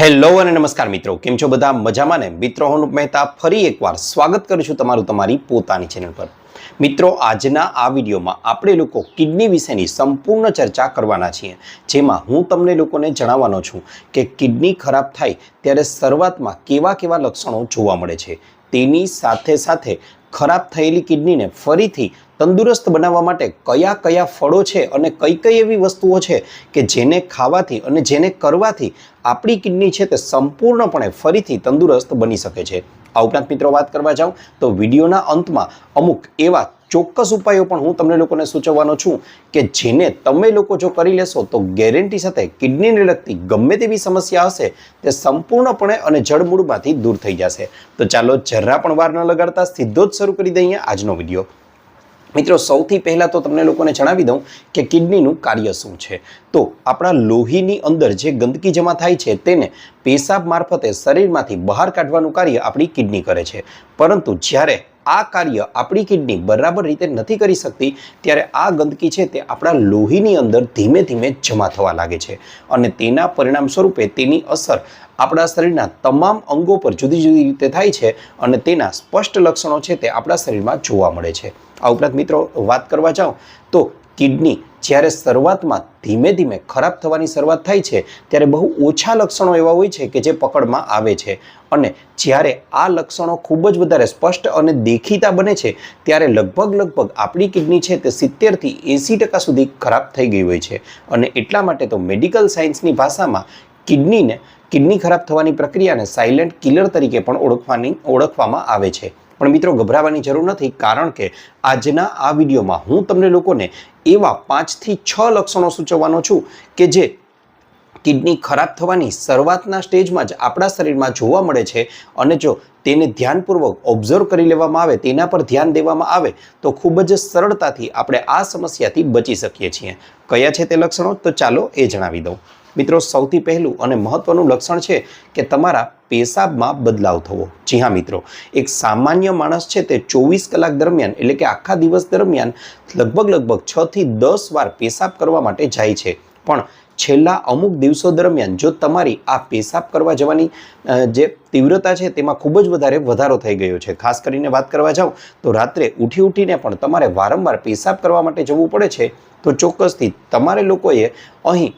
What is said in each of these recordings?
Hello અને નમસ્કાર મિત્રો, કેમ છો બધા? મજામાં ને? મિત્રો, હું અનુપ મહેતા ફરી એકવાર સ્વાગત કરું છું તમારું તમારી પોતાની ચેનલ પર. મિત્રો, આજના આ વિડીયોમાં આપણે લોકો કિડની વિશેની સંપૂર્ણ ચર્ચા કરવાના છીએ, જેમાં હું તમને લોકોને જણાવવાનો છું કે કિડની ખરાબ થાય ત્યારે શરૂઆતમાં કેવા કેવા લક્ષણો જોવા મળે છે. તેની સાથે સાથે ખરાબ થયેલી કિડનીને ફરીથી તંદુરસ્ત બનાવવા માટે કયા કયા ફળો છે અને કઈ કઈ એવી વસ્તુઓ છે કે જેને ખાવાથી અને જેને કરવાથી આપણી કિડની છે તે સંપૂર્ણપણે ફરીથી તંદુરસ્ત બની શકે છે. આ ઉપરાંત મિત્રો વાત કરવા જાઉં તો વિડીયોના અંતમાં અમુક એવા ચોક્કસ ઉપાયો પણ હું તમને લોકોને સૂચવવાનો છું કે જેને તમે લોકો જો કરી લેશો તો ગેરંટી સાથે કિડનીને લગતી ગમે તેવી સમસ્યા હશે તે સંપૂર્ણપણે અને જડમૂળમાંથી દૂર થઈ જશે. તો ચાલો જરા પણ વાર ન લગાડતા સીધો જ શરૂ કરી દઈએ આજનો વિડીયો. મિત્રો, સૌથી પહેલાં તો તમને લોકોને જણાવી દઉં કે કિડનીનું કાર્ય શું છે. તો આપણા લોહીની અંદર જે ગંદકી જમા થાય છે તેને પેશાબ મારફતે શરીરમાંથી બહાર કાઢવાનું કાર્ય આપણી કિડની કરે છે. પરંતુ જ્યારે આ કાર્ય આપણી કિડની બરાબર રીતે નથી કરી શકતી ત્યારે આ ગંદકી છે તે આપણા લોહીની અંદર ધીમે ધીમે જમા થવા લાગે છે અને તેના પરિણામ સ્વરૂપે તેની અસર આપણા શરીરના તમામ અંગો પર જુદી જુદી રીતે થાય છે અને તેના સ્પષ્ટ લક્ષણો છે તે આપણા શરીરમાં જોવા મળે છે. આ ઉપરાંત મિત્રો વાત કરવા જાઉં તો કિડની જ્યારે શરૂઆતમાં ધીમે ધીમે ખરાબ થવાની શરૂઆત થાય છે ત્યારે બહુ ઓછા લક્ષણો એવા હોય છે કે જે પકડમાં આવે છે અને જ્યારે આ લક્ષણો ખૂબ જ વધારે સ્પષ્ટ અને દેખીતા બને છે ત્યારે લગભગ આપણી કિડની છે તે 70થી 80% સુધી ખરાબ થઈ ગઈ હોય છે. અને એટલા માટે તો મેડિકલ સાયન્સની ભાષામાં કિડની ખરાબ થવાની પ્રક્રિયાને સાયલેન્ટ કિલર તરીકે પણ ઓળખવામાં આવે છે. પણ મિત્રો, ગભરાવાની જરૂર નથી, કારણ કે આજના આ વિડીયોમાં હું તમને લોકોને એવા 5 થી 6 લક્ષણો સૂચવવાનો છું કે જે કિડની ખરાબ થવાની શરૂઆતના સ્ટેજમાં જ આપણા શરીરમાં જોવા મળે છે અને જો તેને ધ્યાનપૂર્વક ઓબ્ઝર્વ કરી લેવામાં આવે, તેના પર ધ્યાન દેવામાં આવે તો ખૂબ જ સરળતાથી આપણે આ સમસ્યાથી બચી શકીએ છીએ. કયા છે તે લક્ષણો? તો ચાલો એ જણાવી દઉં. મિત્રો, સૌથી પહેલું અને મહત્વનું લક્ષણ છે કે તમારા પેશાબમાં બદલાવ થવો. જી હા મિત્રો, એક સામાન્ય માણસ છે તે 24 કલાક દરમિયાન એટલે કે આખા દિવસ દરમિયાન લગભગ 6 થી 10 વાર પેશાબ કરવા માટે જાય છે. પણ છેલ્લા અમુક દિવસો દરમિયાન જો તમારી આ પેશાબ કરવા જવાની જે તીવ્રતા છે તેમાં ખૂબ જ વધારો થઈ ગયો છે. ખાસ કરીને વાત કરવા જાઉં તો રાત્રે ઉઠીને પણ તમારે વારંવાર પેશાબ કરવા માટે જવું પડે છે, તો ચોક્કસથી તમારે લોકોએ અહીં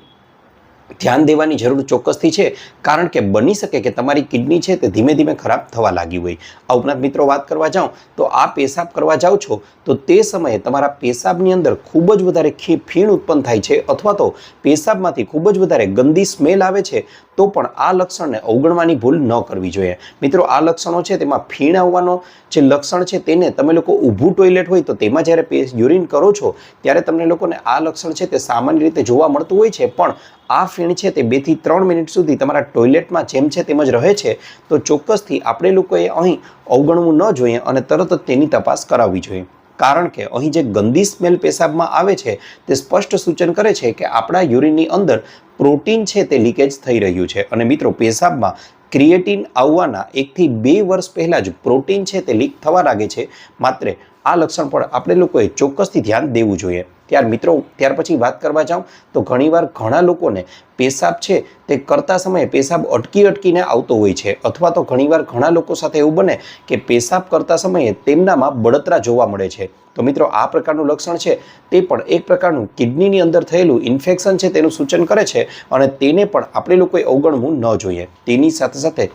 ધ્યાન દેવાની જરૂર ચોક્કસથી છે, કારણ કે બની શકે કે તમારી કિડની છે તે ધીમે ધીમે ખરાબ થવા લાગી હોય. આ ઉપરાંત મિત્રો વાત કરવા જાઉં તો આ પેશાબ કરવા જાઓ છો તો તે સમયે તમારા પેશાબની અંદર ખૂબ જ વધારે ફીણ ઉત્પન્ન થાય છે અથવા તો પેશાબમાંથી ખૂબ જ વધારે ગંદી સ્મેલ આવે છે, તો પણ આ લક્ષણને અવગણવાની ભૂલ ન કરવી જોઈએ. મિત્રો, આ લક્ષણો છે તેમાં ફીણ આવવાનો જે લક્ષણ છે તેને તમે લોકો ઊભું ટોયલેટ હોય તો તેમાં જ્યારે યુરિન કરો છો ત્યારે તમને લોકોને આ લક્ષણ છે તે સામાન્ય રીતે જોવા મળતું હોય છે. પણ આ ફીણ છે તે 2 થી 3 મિનિટ સુધી તમારા ટોયલેટમાં જેમ છે તેમ જ રહે છે, તો ચોક્કસથી આપણે લોકોએ અહીં અવગણવું ન જોઈએ અને તરત જ તેની તપાસ કરાવવી જોઈએ. કારણ કે અહીં જે ગંદી સ્મેલ પેશાબમાં આવે છે તે સ્પષ્ટ સૂચન કરે છે કે આપણા યુરિનની અંદર પ્રોટીન છે તે લીકેજ થઈ રહ્યું છે. અને મિત્રો, પેશાબમાં ક્રિએટિન આવવાના 1 થી 2 વર્ષ પહેલાં જ પ્રોટીન છે તે લીક થવા લાગે છે. માત્ર આ લક્ષણ પણ આપણે લોકોએ ચોક્કસથી ધ્યાન દેવું જોઈએ. ત્યાર પછી વાત કરવા જાઉં તો ઘણીવાર ઘણા લોકોને પેશાબ છે તે કરતા સમયે પેશાબ અટકીને આવતો હોય છે, અથવા તો ઘણીવાર ઘણા લોકો સાથે એવું બને કે પેશાબ કરતા સમયે તેમનામાં બળતરા જોવા મળે છે. તો મિત્રો, આ પ્રકારનું લક્ષણ છે તે પણ એક પ્રકારનું કિડનીની અંદર થયેલું ઇન્ફેક્શન છે તેનું સૂચન કરે છે અને તેને પણ આપણે લોકોએ અવગણવું ન જોઈએ. તેની સાથે સાથે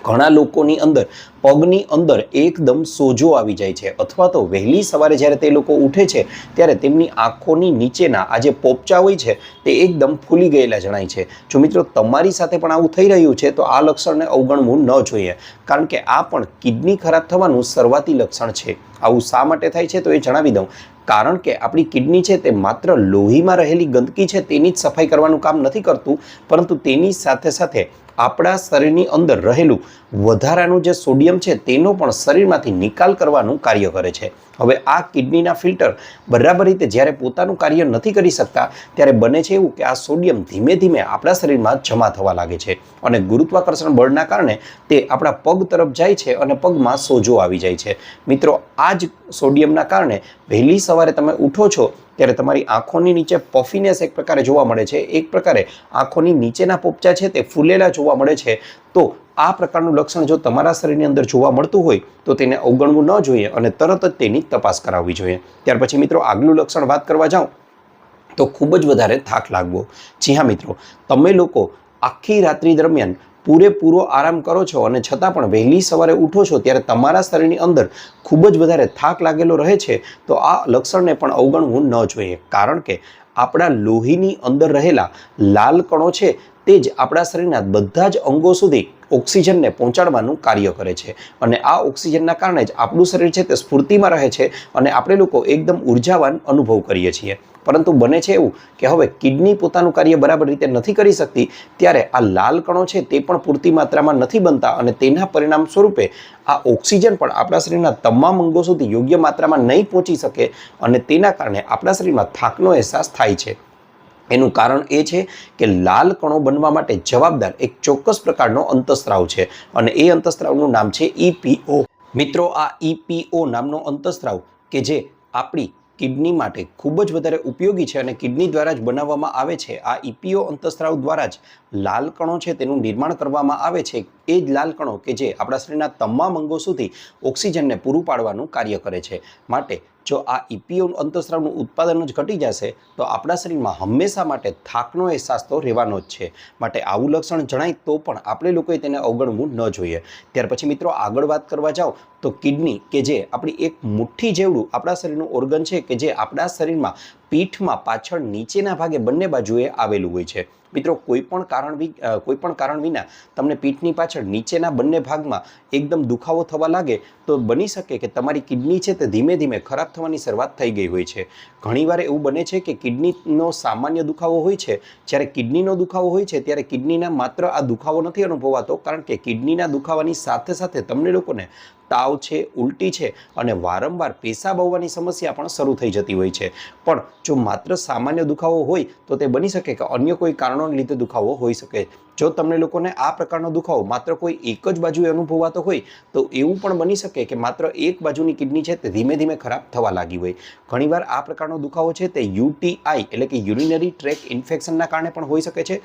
ઘણા લોકોની અંદર પગની અંદર એકદમ સોજો આવી જાય છે, અથવા તો વહેલી સવારે જ્યારે તે લોકો ઉઠે છે ત્યારે તેમની આંખોની નીચેના આ જે પોપચા હોય છે તે એકદમ ફૂલી ગયેલા જણાય છે. જો મિત્રો તમારી સાથે પણ આવું થઈ રહ્યું છે તો આ લક્ષણને અવગણવું ન જોઈએ, કારણ કે આ પણ કિડની ખરાબ થવાનું શરૂઆતી લક્ષણ છે. આવું શા માટે થાય છે તો એ જણાવી દઉં. કારણ કે આપણી કિડની છે તે માત્ર લોહીમાં રહેલી ગંદકી છે તેની જ સફાઈ કરવાનું કામ નથી કરતું, પરંતુ તેની સાથે સાથે આપણા શરીરની અંદર રહેલું વધારાનું જે સોડિયમ છે તેનો પણ શરીરમાંથી નિકાલ કરવાનું કાર્ય કરે છે. હવે આ કિડનીના ફિલ્ટર બરાબર રીતે જ્યારે પોતાનું કાર્ય નથી કરી શકતા ત્યારે બને છે એવું કે આ સોડિયમ ધીમે ધીમે આપણા શરીરમાં જમા થવા લાગે છે અને ગુરુત્વાકર્ષણ બળના કારણે તે આપણા પગ તરફ જાય છે અને પગમાં સોજો આવી જાય છે. મિત્રો, આ જ સોડિયમના કારણે વહેલી સવારે તમે ઉઠો છો ત્યારે તમારી આંખોની નીચે પફીનેસ એક પ્રકારે જોવા મળે છે, એક પ્રકારે આંખોની નીચેના પોપચા છે તે ફૂલેલા જોવા મળે છે. તો આ પ્રકારનું લક્ષણ જો તમારા શરીરની અંદર જોવા મળતું હોય તો તેને અવગણવું ન જોઈએ અને તરત જ તેની તપાસ કરાવવી જોઈએ. ત્યાર પછી મિત્રો આગલું લક્ષણ વાત કરવા જાઉં તો ખૂબ જ વધારે થાક લાગવો. જી હા મિત્રો, તમે લોકો આખી રાત્રિ દરમિયાન પૂરેપૂરો આરામ કરો છો અને છતાં પણ વહેલી સવારે ઉઠો છો ત્યારે તમારા શરીરની અંદર ખૂબ જ વધારે થાક લાગેલો રહે છે, તો આ લક્ષણને પણ અવગણવું ન જોઈએ. કારણ કે આપણા લોહીની અંદર રહેલા લાલ કણો છે તે જ આપણા શરીરના બધા જ અંગો સુધી ઓક્સિજનને પહોંચાડવાનું કાર્ય કરે છે અને આ ઓક્સિજનના કારણે જ આપણું શરીર છે તે સ્ફૂર્તિમાં રહે છે અને આપણે લોકો એકદમ ઉર્જાવાન અનુભવ કરીએ છીએ. પરંતુ બને છે એવું કે હવે કિડની પોતાનું કાર્ય બરાબર રીતે નથી કરી શકતી, ત્યારે આ લાલ કણો છે તે પણ પૂરતી માત્રામાં નથી બનતા અને તેના પરિણામ સ્વરૂપે આ ઓક્સિજન પણ આપણા શરીરના તમામ અંગો સુધી યોગ્ય માત્રામાં નહીં પહોંચી શકે અને તેના કારણે આપણા શરીરમાં થાકનો અહેસાસ થાય છે. એનું કારણ એ છે કે લાલ કણો બનવા માટે જવાબદાર એક ચોક્કસ પ્રકારનો અંતઃસ્ત્રાવ છે અને એ અંતઃસ્ત્રાવનું નામ છે EPO. મિત્રો, આ EPO નામનો અંતઃસ્ત્રાવ કે જે આપણી કિડની માટે ખૂબ જ વધારે ઉપયોગી છે અને કિડની દ્વારા જ બનાવવામાં આવે છે. આ EPO અંતઃસ્ત્રાવ દ્વારા જ લાલ કણો છે તેનું નિર્માણ કરવામાં આવે છે. એ જ લાલ કણો કે જે આપણા શરીરના તમામ અંગો સુધી ઓક્સિજનને પૂરું પાડવાનું કાર્ય કરે છે. માટે જો આ EPO અંતઃસ્ત્રાવનું ઉત્પાદન જ ઘટી જશે તો આપણા શરીરમાં હંમેશા માટે થાકનો અહેસાસ તો રહેવાનો જ છે. માટે આવું લક્ષણ જણાય તો પણ આપણે લોકોએ તેને અવગણવું ન જોઈએ. ત્યાર પછી મિત્રો આગળ વાત કરવા જાઓ તો કિડની કે જે આપણી એક મુઠ્ઠી જેવડું આપણા શરીરનું ઓર્ગન છે કે જે આપણા શરીરમાં પીઠમાં પાછળ નીચેના ભાગે બંને બાજુએ આવેલું હોય છે. મિત્રો, કોઈ પણ કારણ વિના તમને પીઠની પાછળ નીચેના બંને ભાગમાં એકદમ દુખાવો થવા લાગે તો બની શકે કે તમારી કિડની છે તે ધીમે ધીમે ખરાબ થવાની શરૂઆત થઈ ગઈ હોય છે. ઘણીવાર એવું બને છે કે કિડનીનો સામાન્ય દુખાવો હોય છે, જ્યારે કિડનીનો દુખાવો હોય છે ત્યારે કિડનીના માત્ર આ દુખાવો નથી અનુભવાતો, કારણ કે કિડનીના દુખાવાની સાથે સાથે તમને લોકોને તાવ છે, ઉલટી છે અને વારંવાર પેશાબ આવવાની સમસ્યા પણ શરૂ થઈ જતી હોય છે. પણ જો માત્ર સામાન્ય દુખાવો હોય તો તે બની શકે કે અન્ય કોઈ કારણોને લીધે દુખાવો હોઈ શકે. જો તમને લોકોને આ પ્રકારનો દુખાવો માત્ર કોઈ એક જ બાજુએ અનુભવાતો હોય તો એવું પણ બની શકે કે માત્ર એક બાજુની કિડની છે તે ધીમે ધીમે ખરાબ થવા લાગી હોય. ઘણીવાર આ પ્રકારનો દુખાવો છે તે UTI એટલે કે યુરિનરી ટ્રેક ઇન્ફેક્શનના કારણે પણ હોઈ શકે છે,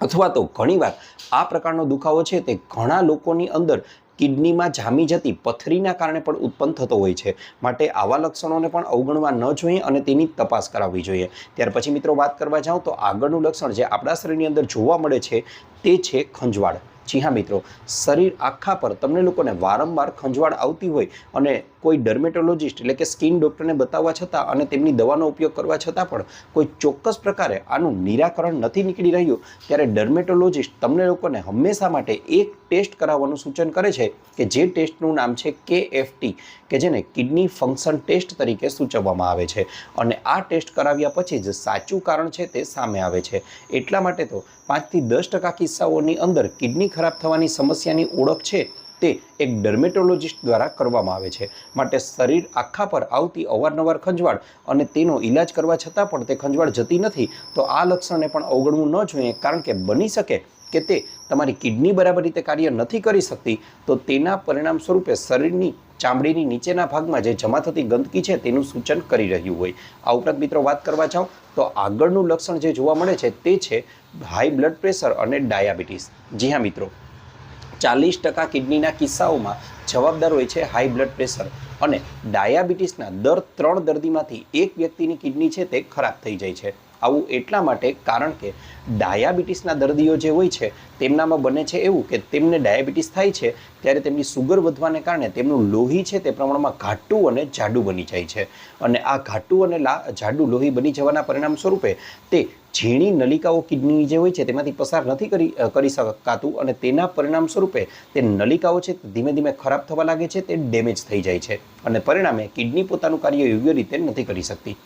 અથવા તો ઘણીવાર આ પ્રકારનો દુખાવો છે તે ઘણા લોકોની અંદર કિડનીમાં જામી જતી પથરીના કારણે પણ ઉત્પન્ન થતો હોય છે. માટે આવા લક્ષણોને પણ અવગણવા ન જોઈએ અને તેની તપાસ કરાવવી જોઈએ. ત્યાર પછી મિત્રો વાત કરવા જાઉં તો આગળનું લક્ષણ જે આપણા શરીરની અંદર જોવા મળે છે તે છે ખંજવાળ. જી હા મિત્રો, શરીર આખા પર તમને લોકોને વારંવાર ખંજવાળ આવતી હોય અને કોઈ ડર્મેટોલોજિસ્ટ એટલે કે સ્કિન ડૉક્ટરને બતાવવા છતાં અને તેમની દવાનો ઉપયોગ કરવા છતાં પણ કોઈ ચોક્કસ પ્રકારે આનું નિરાકરણ નથી નીકળી રહ્યું, ત્યારે ડર્મેટોલોજિસ્ટ તમને લોકોને હંમેશા માટે એક ટેસ્ટ કરાવવાનું સૂચન કરે છે કે જે ટેસ્ટનું નામ છે KFT, કે જેને કિડની ફંક્શન ટેસ્ટ તરીકે સૂચવવામાં આવે છે. અને આ ટેસ્ટ કરાવ્યા પછી જ સાચું કારણ છે તે સામે આવે છે. એટલા માટે તો 5 થી 10% કિસ્સાઓની અંદર કિડની ખરાબ થવાની સમસ્યાની ઓળખ છે તે એક ડર્મેટોલોજિસ્ટ દ્વારા કરવામાં આવે છે. માટે શરીર આખા પર આવતી અવારનવાર ખંજવાળ અને તેનો ઈલાજ કરવા છતાં પણ તે ખંજવાળ જતી નથી તો આ લક્ષણને પણ અવગણવું ન જોઈએ, કારણ કે બની શકે કે તે તમારી કિડની બરાબર રીતે કાર્ય નથી કરી શકતી તો તેના પરિણામ સ્વરૂપે શરીરની ચામડીની નીચેના ભાગમાં જે જમા થતી ગંદકી છે તેનું સૂચન કરી રહ્યું હોય. આ ઉપરાંત મિત્રો વાત કરવા જાઉં તો આગળનું લક્ષણ જે જોવા મળે છે તે છે હાઈ બ્લડ પ્રેશર અને ડાયાબિટીસ. જી હા મિત્રો, 40% કિડનીના કિસ્સાઓમાં જવાબદાર હોય છે હાઈ બ્લડ પ્રેશર અને ડાયાબિટીસના દર 3 દર્દીમાંથી એક વ્યક્તિની કિડની છે તે ખરાબ થઈ જાય છે. આવું એટલા માટે કારણ કે ડાયાબિટીસના દર્દીઓ જે હોય છે તેમનામાં બને છે એવું કે તેમને ડાયાબિટીસ થાય છે ત્યારે તેમની સુગર વધવાને કારણે તેમનું લોહી છે તે પ્રમાણમાં ઘાટું અને જાડું બની જાય છે અને આ ઘાટું અને જાડું લોહી બની જવાના પરિણામ સ્વરૂપે તે ઝીણી નલિકાઓ કિડની જે હોય છે તેમાંથી પસાર નથી કરી શકાતું અને તેના પરિણામ સ્વરૂપે તે નલિકાઓ છે ધીમે ધીમે ખરાબ થવા લાગે છે, તે ડેમેજ થઈ જાય છે અને પરિણામે કિડની પોતાનું કાર્ય યોગ્ય રીતે નથી કરી શકતી.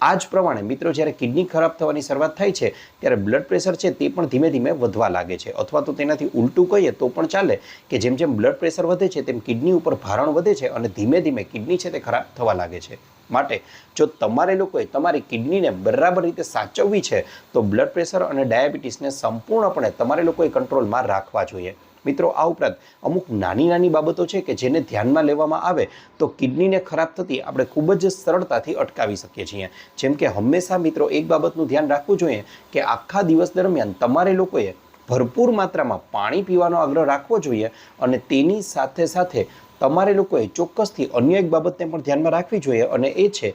આ જ પ્રમાણે મિત્રો જ્યારે કિડની ખરાબ થવાની શરૂઆત થાય છે ત્યારે બ્લડ પ્રેશર છે તે પણ ધીમે ધીમે વધવા લાગે છે, અથવા તો તેનાથી ઉલટું કહીએ તો પણ ચાલે કે જેમ જેમ બ્લડ પ્રેશર વધે છે તેમ કિડની ઉપર ભારણ વધે છે અને ધીમે ધીમે કિડની છે તે ખરાબ થવા લાગે છે. માટે જો તમારે લોકોએ તમારી કિડનીને બરાબર રીતે સાચવવી છે તો બ્લડ પ્રેશર અને ડાયાબિટીસને સંપૂર્ણપણે તમારે લોકોએ કંટ્રોલમાં રાખવા જોઈએ. મિત્રો આ ઉપરાંત અમુક નાની નાની બાબતો છે કે જેને ધ્યાનમાં લેવામાં આવે તો કિડનીને ખરાબ થતી આપણે ખૂબ જ સરળતાથી અટકાવી શકીએ છીએ. જેમ કે હંમેશા મિત્રો એક બાબતનું ધ્યાન રાખવું જોઈએ કે આખા દિવસ દરમિયાન તમારે લોકોએ ભરપૂર માત્રામાં પાણી પીવાનો આગ્રહ રાખવો જોઈએ અને તેની સાથે સાથે તમારે લોકોએ ચોક્કસથી અન્ય એક બાબતને પણ ધ્યાનમાં રાખવી જોઈએ અને એ છે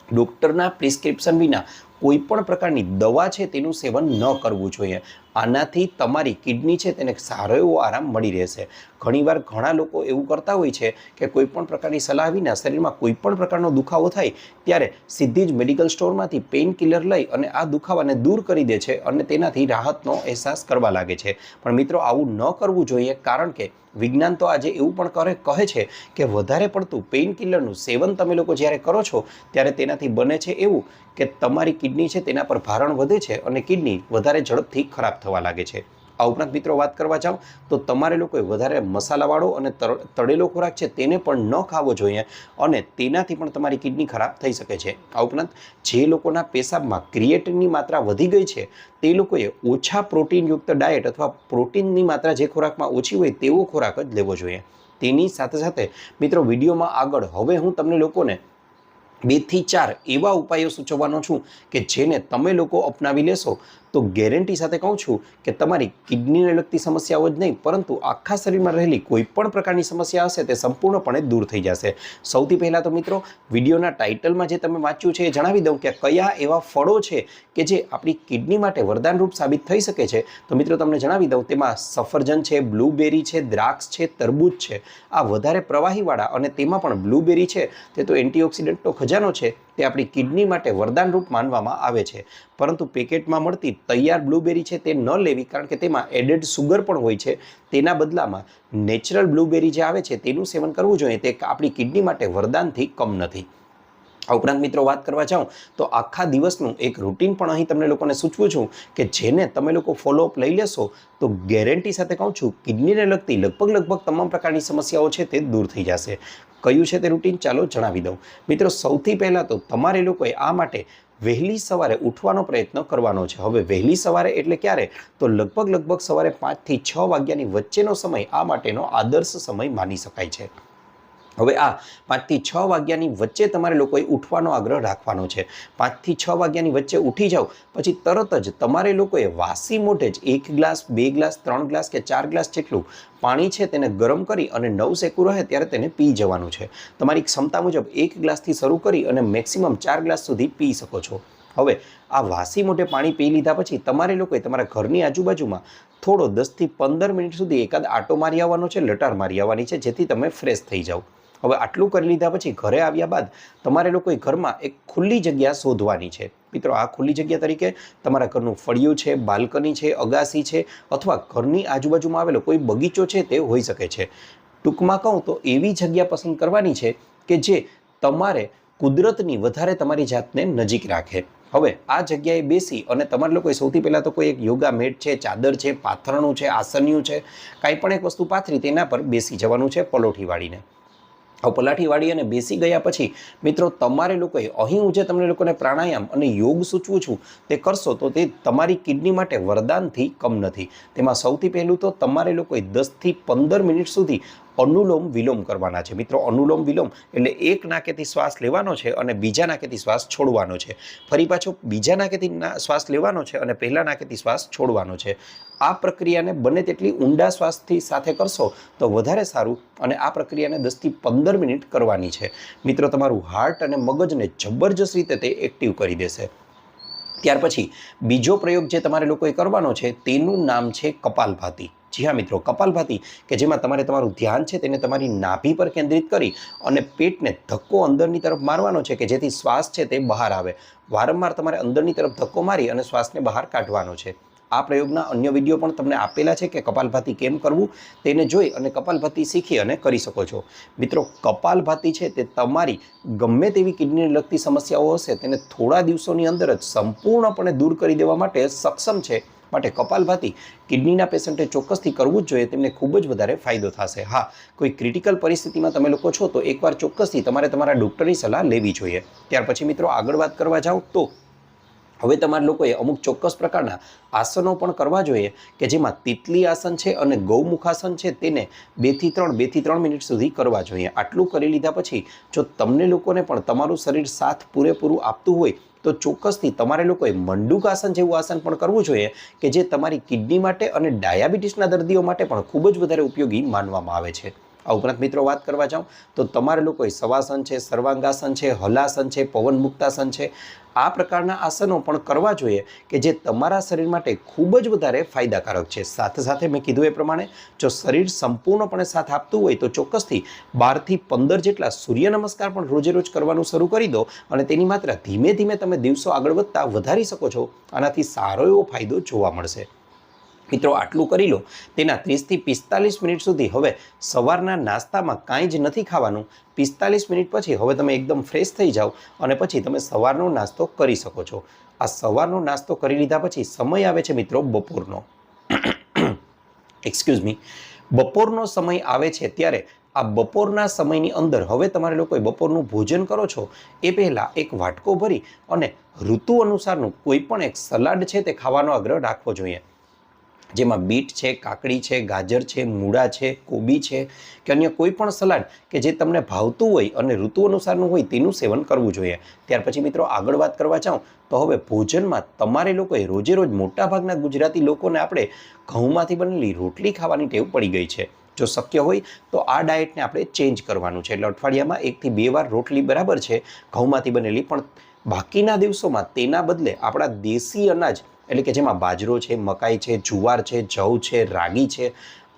ડૉક્ટરના પ્રિસ્ક્રિપ્શન વિના કોઈ પણ પ્રકારની દવા છે તેનું સેવન ન કરવું જોઈએ. આનાથી તમારી કિડની છે તેને સારો એવો આરામ મળી રહેશે. ઘણીવાર ઘણા લોકો એવું કરતા હોય છે કે કોઈ પણ પ્રકારની સલાહ વિના શરીરમાં કોઈ પણ પ્રકારનો દુખાવો થાય ત્યારે સીધી જ મેડિકલ સ્ટોરમાંથી પેઇન કિલર લઈ અને આ દુખાવાને દૂર કરી દે છે અને તેનાથી રાહતનો અહેસાસ કરવા લાગે છે. પણ મિત્રો આવું ન કરવું જોઈએ, કારણ કે વિજ્ઞાન તો આજે એવું પણ કહે છે કે વધારે પડતું પેઇન કિલરનું સેવન તમે લોકો જ્યારે કરો છો ત્યારે તેનાથી બને છે એવું કે તમારી કિડની છે તેના પર ભારણ વધે છે અને કિડની વધારે ઝડપથી ખરાબ થવા લાગે છે. આ ઉપરાંત મિત્રો વાત કરવા જાઉં તો તમારે લોકોએ વધારે મસાલાવાળો અને તળેલો ખોરાક છે તેને પણ ન ખાવો જોઈએ અને તેનાથી પણ તમારી કિડની ખરાબ થઈ શકે છે. આ ઉપરાંત જે લોકોના પેશાબમાં ક્રિએટિનની માત્રા વધી ગઈ છે તે લોકોએ ઓછા પ્રોટીનયુક્ત ડાયટ અથવા પ્રોટીનની માત્રા જે ખોરાકમાં ઓછી હોય તેવો ખોરાક જ લેવો જોઈએ. તેની સાથે સાથે મિત્રો વિડીયોમાં આગળ હવે હું તમને લોકોને 2 થી 4 એવા ઉપાયો સૂચવવાનો છું કે જેને તમે લોકો અપનાવી લેશો તો ગેરંટી સાથે કહું છું કે તમારી કિડનીને લગતી સમસ્યાઓ જ નહીં પરંતુ આખા શરીરમાં રહેલી કોઈ પણ પ્રકારની સમસ્યા હશે તે સંપૂર્ણપણે દૂર થઈ જશે. સૌથી પહેલાં તો મિત્રો વિડીયોના ટાઇટલમાં જે તમે વાંચ્યું છે એ જણાવી દઉં કે કયા એવા ફળો છે કે જે આપણી કિડની માટે વરદાનરૂપ સાબિત થઈ શકે છે. તો મિત્રો તમને જણાવી દઉં તેમાં સફરજન છે, બ્લૂબેરી છે, દ્રાક્ષ છે, તરબૂચ છે. આ વધારે પ્રવાહીવાળા અને તેમાં પણ બ્લૂબેરી છે તે તો એન્ટીઓક્સિડન્ટનો ખજાનો છે, તે આપણી કિડની માટે વરદાનરૂપ માનવામાં આવે છે. પરંતુ પેકેટમાં મળતી તૈયાર બ્લૂબેરી છે તે ન લેવી, કારણ કે તેમાં એડેડ સુગર પણ હોય છે. તેના બદલામાં નેચરલ બ્લૂબેરી જે આવે છે તેનું સેવન કરવું જોઈએ. તે આપણી કિડની માટે વરદાનથી કમ નથી. આ ઉપરાંત મિત્રો વાત કરવા જાઉં તો આખા દિવસનું એક રૂટીન પણ અહીં તમને લોકોને સૂચવું છું કે જેને તમે લોકો ફોલોઅપ લઈ લેશો તો ગેરંટી સાથે કહું છું કિડનીને લગતી લગભગ તમામ પ્રકારની સમસ્યાઓ છે તે દૂર થઈ જશે. કયું છે તે રૂટીન ચાલો જણાવી દઉં. મિત્રો સૌથી પહેલાં તો તમારે લોકોએ આ માટે વહેલી સવારે ઉઠવાનો પ્રયત્ન કરવાનો છે. હવે વહેલી સવારે એટલે ક્યારે? તો લગભગ સવારે 5 થી 6 વાગ્યાની વચ્ચેનો સમય આ માટેનો આદર્શ સમય માની શકાય છે. હવે આ 5 થી 6 વાગ્યાની વચ્ચે તમારે લોકોએ ઉઠવાનો આગ્રહ રાખવાનો છે. 5 થી 6 વાગ્યાની વચ્ચે ઉઠી જાઓ પછી તરત જ તમારે લોકોએ વાસી મોઢે જ 1 ગ્લાસ, 2 ગ્લાસ, 3 ગ્લાસ કે 4 ગ્લાસ જેટલું પાણી છે તેને ગરમ કરી અને નવસેકું રહે ત્યારે તેને પી જવાનું છે. તમારી ક્ષમતા મુજબ 1 ગ્લાસથી શરૂ કરી અને મેક્સિમમ 4 ગ્લાસ સુધી પી શકો છો. હવે આ વાસી મોઢે પાણી પી લીધા પછી તમારે લોકોએ તમારા ઘરની આજુબાજુમાં થોડો 10 થી 15 મિનિટ સુધી એકાદ આટો મારી આવવાનો છે, લટાર મારી આવવાની છે, જેથી તમે ફ્રેશ થઈ જાઓ. હવે આટલું કરી લીધા પછી ઘરે આવ્યા બાદ તમારે લોકોએ ઘરમાં એક ખુલ્લી જગ્યા શોધવાની છે. મિત્રો આ ખુલ્લી જગ્યા તરીકે તમારા ઘરનું ફળિયું છે, બાલ્કની છે, અગાસી છે અથવા ઘરની આજુબાજુમાં આવેલો કોઈ બગીચો છે તે હોઈ શકે છે. ટૂંકમાં કહું તો એવી જગ્યા પસંદ કરવાની છે કે જે તમારે કુદરતની વધારે તમારી જાતને નજીક રાખે. હવે આ જગ્યાએ બેસી અને તમારે લોકોએ સૌથી પહેલાં તો કોઈ એક યોગા મેટ છે, ચાદર છે, પાથરણું છે, આસન્યું છે, કાંઈ પણ એક વસ્તુ પાથરી તેના પર બેસી જવાનું છે પલોઠી વાળીને. પલાઠી વાળી અને બેસી ગયા પછી મિત્રો તમારે લોકોએ અહીં હું જે તમને લોકોને પ્રાણાયામ અને યોગ સૂચવું છું તે કરશો તો તે તમારી કિડની માટે વરદાનથી કમ નથી. તેમાં સૌથી પહેલું તો તમારે લોકોએ 10 થી 15 મિનિટ સુધી અનુલોમ વિલોમ કરવાના છે. મિત્રો અનુલોમ વિલોમ એટલે એક નાકેથી શ્વાસ લેવાનો છે અને બીજા નાકેથી શ્વાસ છોડવાનો છે. ફરી પાછો બીજા નાકેથી શ્વાસ લેવાનો છે અને પહેલા નાકેથી શ્વાસ છોડવાનો છે. આ પ્રક્રિયાને બને તેટલી ઊંડા શ્વાસથી સાથે કરશો તો વધારે સારું અને આ પ્રક્રિયાને 10 થી 15 મિનિટ કરવાની છે. મિત્રો તમારું હાર્ટ અને મગજને જબરજસ્ત રીતે તે એક્ટિવ કરી દેશે. ત્યાર પછી બીજો પ્રયોગ જે તમારે લોકોએ કરવાનો છે તેનું નામ છે કપાલભાતિ. જી હા મિત્રો, કપાલભાતિ કે જેમાં તમારે તમારું ધ્યાન છે તેને તમારી નાભી પર કેન્દ્રિત કરી અને પેટને ધક્કો અંદરની તરફ મારવાનો છે કે જેથી શ્વાસ છે તે બહાર આવે. વારંવાર તમારે અંદરની તરફ ધક્કો મારી અને શ્વાસને બહાર કાઢવાનો છે. આ પ્રયોગના અન્ય વિડીયો પણ તમને આપેલા છે કે કપાલભાતિ કેમ કરવું તેને જોઈ અને કપાલભાતિ શીખી અને કરી શકો છો. મિત્રો કપાલભાતિ છે તે તમારી ગમે તેવી કિડનીને લગતી સમસ્યાઓ હશે તેને થોડા દિવસોની અંદર જ સંપૂર્ણપણે દૂર કરી દેવા માટે સક્ષમ છે. માટે કપાલભાતિ કિડનીના પેશન્ટે ચોક્કસથી કરવું જ જોઈએ, તેમને ખૂબ જ વધારે ફાયદો થશે. હા, કોઈ ક્રિટિકલ પરિસ્થિતિમાં તમે લોકો છો તો એકવાર ચોક્કસથી તમારે તમારા ડૉક્ટરની સલાહ લેવી જોઈએ. ત્યાર પછી મિત્રો આગળ વાત કરવા જાઓ તો હવે તમારે લોકોએ અમુક ચોક્કસ પ્રકારના આસનો પણ કરવા જોઈએ કે જેમાં તિતલી આસન છે અને ગૌમુખાસન છે તેને 2 થી 3 મિનિટ સુધી કરવા જોઈએ. આટલું કરી લીધા પછી જો તમને લોકોને પણ તમારું શરીર સાથ પૂરેપૂરું આપતું હોય તો ચોક્કસથી તમારે લોકોએ મંડુકાસન જેવું આસન પણ કરવું જોઈએ કે જે તમારી કિડની માટે અને ડાયાબિટીસના દર્દીઓ માટે પણ ખૂબ જ વધારે ઉપયોગી માનવામાં આવે છે. આ ઉપરાંત મિત્રો વાત કરવા જાઉં તો તમારે લોકોએ શવાસન છે, સર્વાંગાસન છે, હલાસન છે, પવન મુક્તાસન છે, આ પ્રકારના આસનો પણ કરવા જોઈએ કે જે તમારા શરીર માટે ખૂબ જ વધારે ફાયદાકારક છે. સાથે સાથે મેં કીધું એ પ્રમાણે જો શરીર સંપૂર્ણપણે સાથ આપતું હોય તો ચોક્કસથી 12 થી 15 જેટલા સૂર્ય નમસ્કાર પણ રોજે રોજ કરવાનું શરૂ કરી દો અને તેની માત્રા ધીમે ધીમે તમે દિવસો આગળ વધતા વધારી શકો છો. આનાથી સારો એવો ફાયદો જોવા મળશે. મિત્રો આટલું કરી લો, તેના 30 થી 45 મિનિટ સુધી હવે સવારના નાસ્તામાં કાંઈ જ નથી ખાવાનું. 45 મિનિટ પછી હવે તમે એકદમ ફ્રેશ થઈ જાઓ અને પછી તમે સવારનો નાસ્તો કરી શકો છો. આ સવારનો નાસ્તો કરી લીધા પછી સમય આવે છે મિત્રો બપોરનો. એક્સક્યુઝ મી, બપોરનો સમય આવે છે ત્યારે આ બપોરના સમયની અંદર હવે તમારે લોકોએ બપોરનું ભોજન કરો છો એ પહેલાં એક વાટકો ભરી અને ઋતુ અનુસારનું કોઈ પણ એક સલાડ છે તે ખાવાનો આગ્રહ રાખવો જોઈએ. જેમાં બીટ છે, કાકડી છે, ગાજર છે, મૂળા છે, કોબી છે કે અન્ય કોઈ પણ સલાડ કે જે તમને ભાવતું હોય અને ઋતુ અનુસારનું હોય તેનું સેવન કરવું જોઈએ. ત્યાર પછી મિત્રો આગળ વાત કરવા જાઉં તો હવે ભોજનમાં તમારે લોકોએ રોજે રોજ મોટાભાગના ગુજરાતી લોકોને આપણે ઘઉંમાંથી બનેલી રોટલી ખાવાની ટેવ પડી ગઈ છે. જો શક્ય હોય તો આ ડાયટને આપણે ચેન્જ કરવાનું છે. એટલે અઠવાડિયામાં 1 થી 2 વાર રોટલી બરાબર છે ઘઉંમાંથી બનેલી, પણ બાકીના દિવસોમાં તેના બદલે આપણા દેશી અનાજ એટલે કે જેમાં બાજરો છે, મકાઈ છે, જુવાર છે, જવ છે, રાગી છે,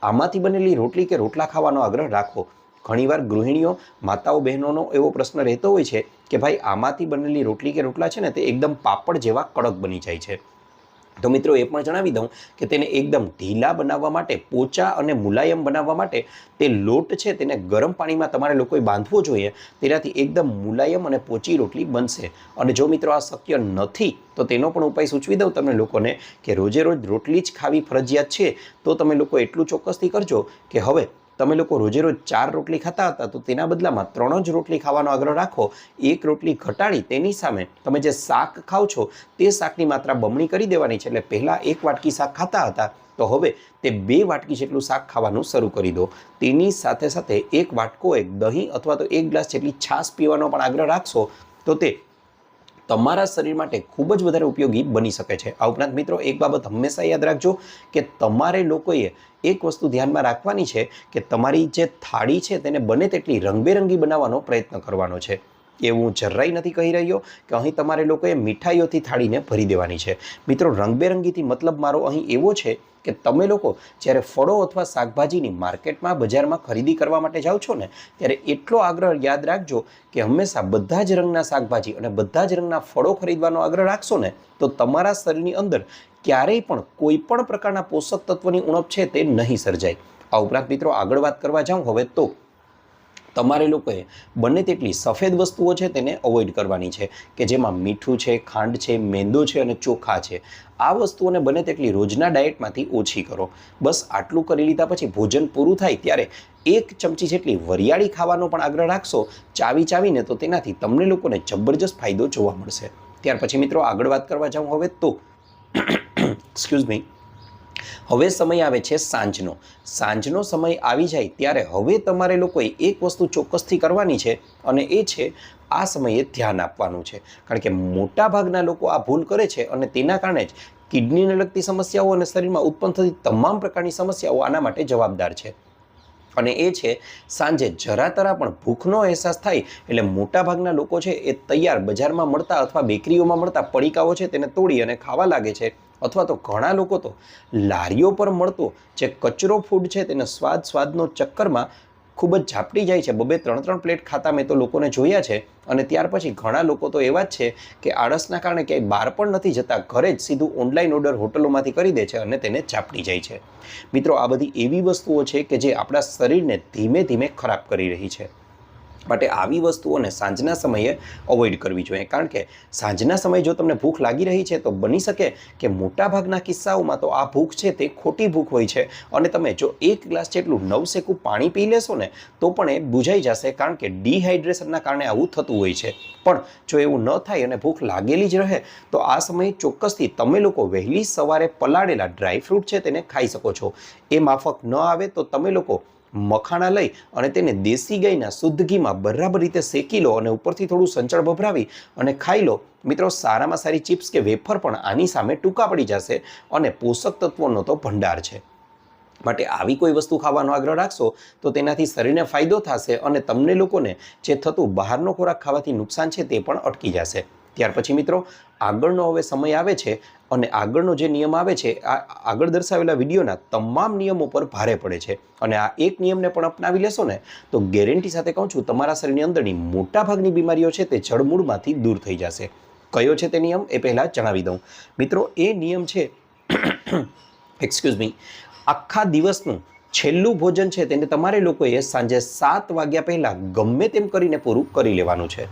આમાંથી બનેલી રોટલી કે રોટલા ખાવાનો આગ્રહ રાખો. ઘણીવાર ગૃહિણીઓ, માતાઓ, બહેનોનો એવો પ્રશ્ન રહેતો હોય છે કે ભાઈ આમાંથી બનેલી રોટલી કે રોટલા છે ને તે એકદમ પાપડ જેવા કડક બની જાય છે. તો મિત્રો એ પણ જણાવી દઉં કે તેને એકદમ ઢીલા બનાવવા માટે, પોચા અને મુલાયમ બનાવવા માટે તે લોટ છે તેને ગરમ પાણીમાં તમારે લોકોએ બાંધવો જોઈએ. તેનાથી એકદમ મુલાયમ અને પોચી રોટલી બનશે. અને જો મિત્રો આ શક્ય નથી તો તેનો પણ ઉપાય સૂચવી દઉં તમને લોકોને કે રોજે રોજ રોટલી જ ખાવી ફરજિયાત છે તો તમે લોકો એટલું ચોક્કસથી કરજો કે હવે તમે લોકો રોજે રોજ 4 રોટલી ખાતા હતા તો તેના બદલામાં 3 જ રોટલી ખાવાનો આગ્રહ રાખો. 1 રોટલી ઘટાડી તેની સામે તમે જે શાક ખાઓ છો તે શાકની માત્રા બમણી કરી દેવાની છે. એટલે પહેલાં 1 વાટકી શાક ખાતા હતા તો હવે તે 2 વાટકી જેટલું શાક ખાવાનું શરૂ કરી દો. તેની સાથે સાથે 1 વાટકો દહીં અથવા તો 1 ગ્લાસ જેટલી છાશ પીવાનો પણ આગ્રહ રાખશો તો તે તમારા શરીર માટે ખૂબ જ વધારે ઉપયોગી બની શકે છે. આ ઉપરાંત મિત્રો એક બાબત હંમેશા યાદ રાખજો કે તમારે લોકોએ એક વસ્તુ ધ્યાનમાં રાખવાની છે કે તમારી જે થાળી છે તેને બને તેટલી રંગબેરંગી બનાવવાનો પ્રયત્ન કરવાનો છે. એવું જરાય નથી કહી રહ્યો કે અહીં તમારે લોકોએ મીઠાઈઓથી થાળીને ભરી દેવાની છે. મિત્રો રંગબેરંગીથી મતલબ મારો અહીં એવો છે કે તમે લોકો જ્યારે ફળો અથવા શાકભાજીની માર્કેટમાં, બજારમાં ખરીદી કરવા માટે જાઓ છો ને ત્યારે એટલો આગ્રહ યાદ રાખજો કે હંમેશા બધા જ રંગના શાકભાજી અને બધા જ રંગના ફળો ખરીદવાનો આગ્રહ રાખશો ને તો તમારા શરીરની અંદર ક્યારેય પણ કોઈ પણ પ્રકારના પોષક તત્વની ઉણપ છે તે નહીં સર્જાય. આ ઉપરાંત મિત્રો આગળ વાત કરવા જાઉં હવે તો તમારે લોકોએ બને તેટલી સફેદ વસ્તુઓ છે તેને અવોઇડ કરવાની છે કે જેમાં મીઠું છે, ખાંડ છે, મેંદો છે અને ચોખા છે. આ વસ્તુઓને બને તેટલી રોજના ડાયટમાંથી ઓછી કરો. બસ આટલું કરી લીધા પછી ભોજન પૂરું થાય ત્યારે 1 ચમચી જેટલી વરિયાળી ખાવાનો પણ આગ્રહ રાખશો ચાવીને તો તેનાથી તમને લોકોને જબરજસ્ત ફાયદો જોવા મળશે. ત્યાર પછી મિત્રો આગળ વાત કરવા જાઉં હવે તો એક્સક્યુઝ મી, હવે સમય આવે છે સાંજનો. સાંજનો સમય આવી જાય ત્યારે હવે તમારે લોકોએ એક વસ્તુ ચોક્કસથી કરવાની છે અને એ છે આ સમયે ધ્યાન આપવાનું છે. કારણ કે મોટાભાગના લોકો આ ભૂલ કરે છે અને તેના કારણે જ કિડનીને લગતી સમસ્યાઓ અને શરીરમાં ઉત્પન્ન થતી તમામ પ્રકારની સમસ્યાઓ આના માટે જવાબદાર છે. અને એ છે સાંજે જરા તરા પણ ભૂખનો અહેસાસ થાય એટલે મોટાભાગના લોકો છે એ તૈયાર બજારમાં મળતા અથવા બેકરીઓમાં મળતા પડીકાઓ છે તેને તોડી અને ખાવા લાગે છે. અથવા તો ઘણા લોકો તો લારીઓ પર મળતો જે કચરો ફૂડ છે તેને સ્વાદનો ચક્કરમાં ખૂબ જ ઝાપટી જાય છે. 2-3 પ્લેટ ખાતા મેં તો લોકોને જોયા છે. અને ત્યાર પછી ઘણા લોકો તો એવા જ છે કે આળસના કારણે ક્યાંય બહાર પણ નથી જતા, ઘરે જ સીધું ઓનલાઈન ઓર્ડર હોટલોમાંથી કરી દે છે અને તેને ઝાપટી જાય છે. મિત્રો આ બધી એવી વસ્તુઓ છે કે જે આપણા શરીરને ધીમે ધીમે ખરાબ કરી રહી છે. માટે આવી વસ્તુઓને સાંજના સમયે અવોઇડ કરવી જોઈએ, કારણ કે સાંજના સમયે જો તમને ભૂખ લાગી રહી છે તો બની શકે કે મોટાભાગના કિસ્સાઓમાં તો આ ભૂખ છે તે ખોટી ભૂખ હોય છે અને તમે જો 1 ગ્લાસ જેટલું નવસેકું પાણી પી લેશો ને તો પણ એ બુઝાઈ જશે, કારણ કે ડિહાઇડ્રેશનના કારણે આવું થતું હોય છે. પણ જો એવું ન થાય અને ભૂખ લાગેલી જ રહે તો આ સમયે ચોક્કસથી તમે લોકો વહેલી સવારે પલાળેલા ડ્રાયફ્રૂટ છે તેને ખાઈ શકો છો. એ માફક ન આવે તો તમે લોકો મખાણા લઈ અને તેને દેશી ગાયના શુદ્ધ ઘીમાં બરાબર રીતે શેકી લો અને ઉપરથી થોડું સંચળ ભભરાવી અને ખાઈ લો. મિત્રો, સારામાં સારી ચિપ્સ કે વેફર પણ આની સામે ટૂંકા પડી જશે અને પોષક તત્વોનો તો ભંડાર છે. માટે આવી કોઈ વસ્તુ ખાવાનો આગ્રહ રાખશો તો તેનાથી શરીરને ફાયદો થશે અને તમને લોકોને જે થતું બહારનો ખોરાક ખાવાથી નુકસાન છે તે પણ અટકી જશે. ત્યાર પછી મિત્રો, આગળનો હવે સમય આવે છે અને આગળનો જે નિયમ આવે છે આ આગળ દર્શાવેલા વિડીયોના તમામ નિયમો પર ભારે પડે છે અને આ એક નિયમને પણ અપનાવી લેશો ને તો ગેરંટી સાથે કહું છું તમારા શરીરની અંદરની મોટાભાગની બીમારીઓ છે તે જડમૂળમાંથી દૂર થઈ જશે. કયો છે તે નિયમ એ પહેલાં જણાવી દઉં. મિત્રો, એ નિયમ છે એક્સક્યુઝ મી, આખા દિવસનું છેલ્લું ભોજન છે તેને તમારે લોકોએ સાંજે 7 વાગ્યા પહેલાં ગમે તેમ કરીને પૂરું કરી લેવાનું છે.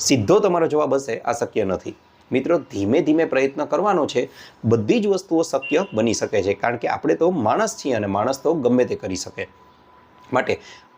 સીધો તમારો જવાબ હશે આ શક્ય નથી. મિત્રો, ધીમે ધીમે પ્રયત્ન કરવાનો છે. બધી જ વસ્તુઓ શક્ય બની શકે છે, કારણ કે આપણે તો માણસ છીએ અને માણસ તો ગમે તે કરી શકે. માટે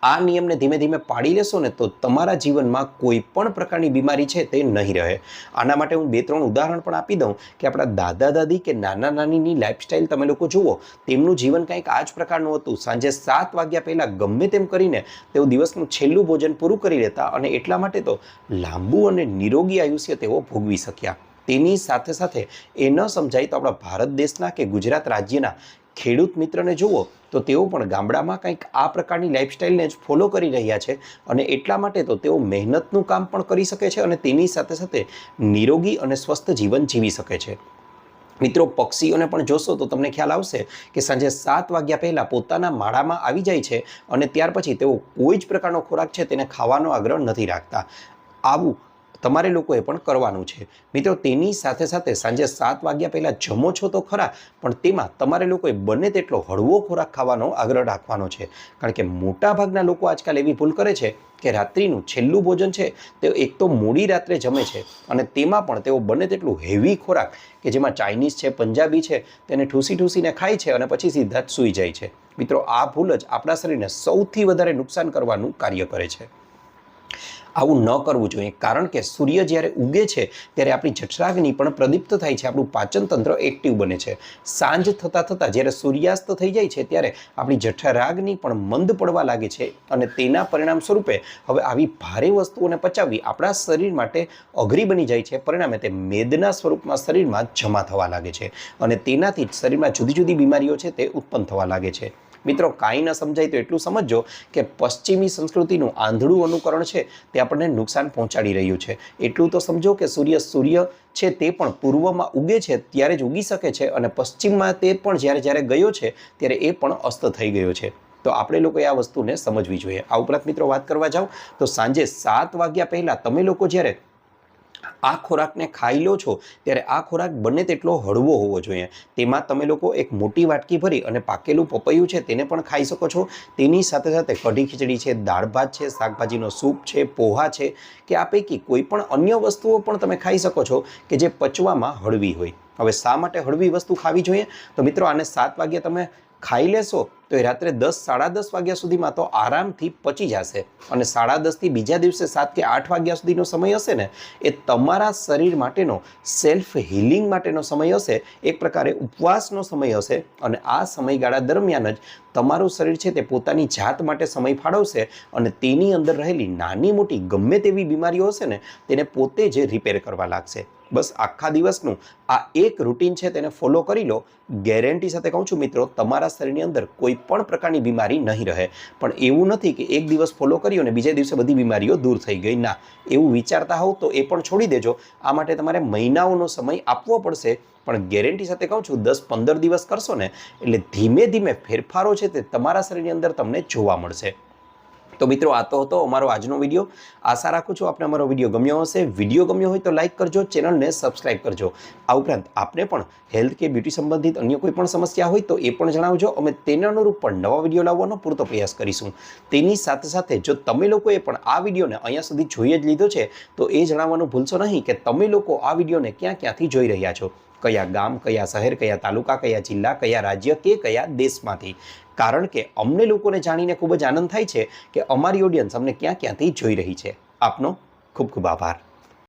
આ નિયમને ધીમે ધીમે પાડી લેશો ને તો તમારા જીવનમાં કોઈ પણ પ્રકારની બીમારી છે તે નહીં રહે. આના માટે હું 2-3 ઉદાહરણ પણ આપી દઉં કે આપણા દાદા દાદી કે નાના નાનીની લાઈફસ્ટાઈલ તમે લોકો જુઓ, તેમનું જીવન કંઈક આ જ પ્રકારનું હતું. સાંજે 7 વાગ્યા પહેલાં ગમે તેમ કરીને તેઓ દિવસનું છેલ્લું ભોજન પૂરું કરી લેતા અને એટલા માટે તો લાંબુ અને નિરોગી આયુષ્ય તેઓ ભોગવી શક્યા. તેની સાથે સાથે એ ન સમજાય તો આપણા ભારત દેશના કે ગુજરાત રાજ્યના ખેડૂત મિત્રને જુઓ તો તેઓ પણ ગામડામાં કંઈક આ પ્રકારની લાઈફસ્ટાઈલને જ ફોલો કરી રહ્યા છે અને એટલા માટે તો તેઓ મહેનતનું કામ પણ કરી શકે છે અને તેની સાથે સાથે નિરોગી અને સ્વસ્થ જીવન જીવી શકે છે. મિત્રો, પક્ષીઓને પણ જોશો તો તમને ખ્યાલ આવશે કે સાંજે 7 વાગ્યા પહેલાં પોતાના માળામાં આવી જાય છે અને ત્યાર પછી તેઓ કોઈ જ પ્રકારનો ખોરાક છે તેને ખાવાનો આગ્રહ નથી રાખતા. આવું તમારે લોકોએ પણ કરવાનું છે. મિત્રો, તેની સાથે સાથે સાંજે 7 વાગ્યા પહેલાં જમો છો તો ખરા, પણ તેમાં તમારે લોકોએ બને તેટલો હળવો ખોરાક ખાવાનો આગ્રહ રાખવાનો છે, કારણ કે મોટાભાગના લોકો આજકાલ એવી ભૂલ કરે છે કે રાત્રિનું છેલ્લું ભોજન છે તે એક તો મોડી રાત્રે જમે છે અને તેમાં પણ તેઓ બને તેટલું હેવી ખોરાક કે જેમાં ચાઇનીઝ છે, પંજાબી છે તેને ઠૂસી ખાય છે અને પછી સીધા જ સૂઈ જાય છે. મિત્રો, આ ભૂલ જ આપણા શરીરને સૌથી વધારે નુકસાન કરવાનું કાર્ય કરે છે. આવું ન કરવું જોઈએ, કારણ કે સૂર્ય જ્યારે ઉગે છે ત્યારે આપણી જઠરાગ્નિ પણ પ્રદીપ્ત થાય છે, આપણું પાચન તંત્ર એક્ટિવ બને છે. સાંજ થતાં થતાં જ્યારે સૂર્યાસ્ત થઈ જાય છે ત્યારે આપણી જઠરાગ્નિ પણ મંદ પડવા લાગે છે અને તેના પરિણામ સ્વરૂપે હવે આવી ભારે વસ્તુઓને પચાવવી આપણા શરીર માટે અઘરી બની જાય છે. પરિણામે તે મેદના સ્વરૂપમાં શરીરમાં જમા થવા લાગે છે અને તેનાથી જ શરીરમાં જુદી જુદી બીમારીઓ છે તે ઉત્પન્ન થવા લાગે છે. મિત્રો, કાંઈ ન સમજાય તો એટલું સમજજો કે પશ્ચિમી સંસ્કૃતિનું આંધળું અનુકરણ છે તે આપણને નુકસાન પહોંચાડી રહ્યું છે. એટલું તો સમજો કે સૂર્ય છે તે પણ પૂર્વમાં ઉગે છે ત્યારે જ ઉગી શકે છે અને પશ્ચિમમાં તે પણ જ્યારે ગયો છે ત્યારે એ પણ અસ્ત થઈ ગયો છે. તો આપણે લોકોએ આ વસ્તુને સમજવી જોઈએ. આ ઉપરાંત મિત્રો વાત કરવા જાઓ તો સાંજે 7 વાગ્યા પહેલાં તમે લોકો જ્યારે આ ખોરાકને ખાઈ લો છો ત્યારે આ ખોરાક બને તેટલો હળવો હોવો જોઈએ. તેમાં તમે લોકો એક મોટી વાટકી ભરી અને પાકેલું પપૈયું છે તેને પણ ખાઈ શકો છો. તેની સાથે સાથે કઢી ખીચડી છે, દાળ ભાત છે, શાકભાજીનો સૂપ છે, પોહા છે કે આ પૈકી કોઈ પણ અન્ય વસ્તુઓ પણ તમે ખાઈ શકો છો કે જે પચવામાં હળવી હોય. હવે શા માટે હળવી વસ્તુ ખાવી જોઈએ? તો મિત્રો, આને 7 વાગ્યે તમે ખાઈ લેશો તો એ રાત્રે 10-10:30 વાગ્યા સુધીમાં તો આરામથી પચી જશે અને 10:30થી બીજા દિવસે 7 કે 8 વાગ્યા સુધીનો સમય હશે ને એ તમારા શરીર માટેનો સેલ્ફ હિલિંગ માટેનો સમય હશે, એક પ્રકારે ઉપવાસનો સમય હશે અને આ સમયગાળા દરમિયાન જ તમારું શરીર છે તે પોતાની જાત માટે સમય ફાળવશે અને તેની અંદર રહેલી નાની મોટી ગમે તેવી બીમારીઓ હશે ને તેને પોતે જ રિપેર કરવા લાગશે. બસ આખા દિવસનું આ એક રૂટીન છે તેને ફોલો કરી લો. ગેરંટી સાથે કહું છું મિત્રો, તમારા શરીરની અંદર કોઈ પણ પ્રકારની બીમારી નહીં રહે. પણ એવું નથી કે એક દિવસ ફોલો કર્યો અને બીજા દિવસે બધી બીમારીઓ દૂર થઈ ગઈ. ના, એવું વિચારતા હોવ તો એ પણ છોડી દેજો. આ માટે તમારે મહિનાઓનો સમય આપવો પડશે. પણ ગેરંટી સાથે કહું છું 10-15 દિવસ કરશો ને એટલે ધીમે ધીમે ફેરફારો છે તે તમારા શરીરની અંદર તમને જોવા મળશે. તો મિત્રો આ તો હતો અમારો આજનો વિડીયો. આશા રાખું છું આપને અમારો વિડીયો ગમ્યો હશે. વિડીયો ગમ્યો હોય તો લાઇક કરજો, ચેનલને સબસ્ક્રાઇબ કરજો. આ ઉપરાંત આપને પણ હેલ્થ કે બ્યુટી સંબંધિત અન્ય કોઈ પણ સમસ્યા હોય તો એ પણ જણાવજો. અમે તેના અનુરૂપ પણ નવા વિડીયો લાવવાનો પૂરતો પ્રયાસ કરીશું. તેની સાથે સાથે જો તમે લોકોએ પણ આ વિડીયોને અહીંયા સુધી જોઈ જ લીધો છે તો એ જણાવવાનું ભૂલશો નહીં કે તમે લોકો આ વિડીયોને ક્યાંથી જોઈ રહ્યા છો, કયા ગામ, કયા શહેર, કયા તાલુકા, કયા જિલ્લા, કયા રાજ્ય કે કયા દેશમાંથી. કારણ કે અમને લોકોને જાણીને ખૂબ જ આનંદ થાય છે કે અમારી ઓડિયન્સ અમને ક્યાંથી જોઈ રહી છે. આપનો ખૂબ ખૂબ આભાર.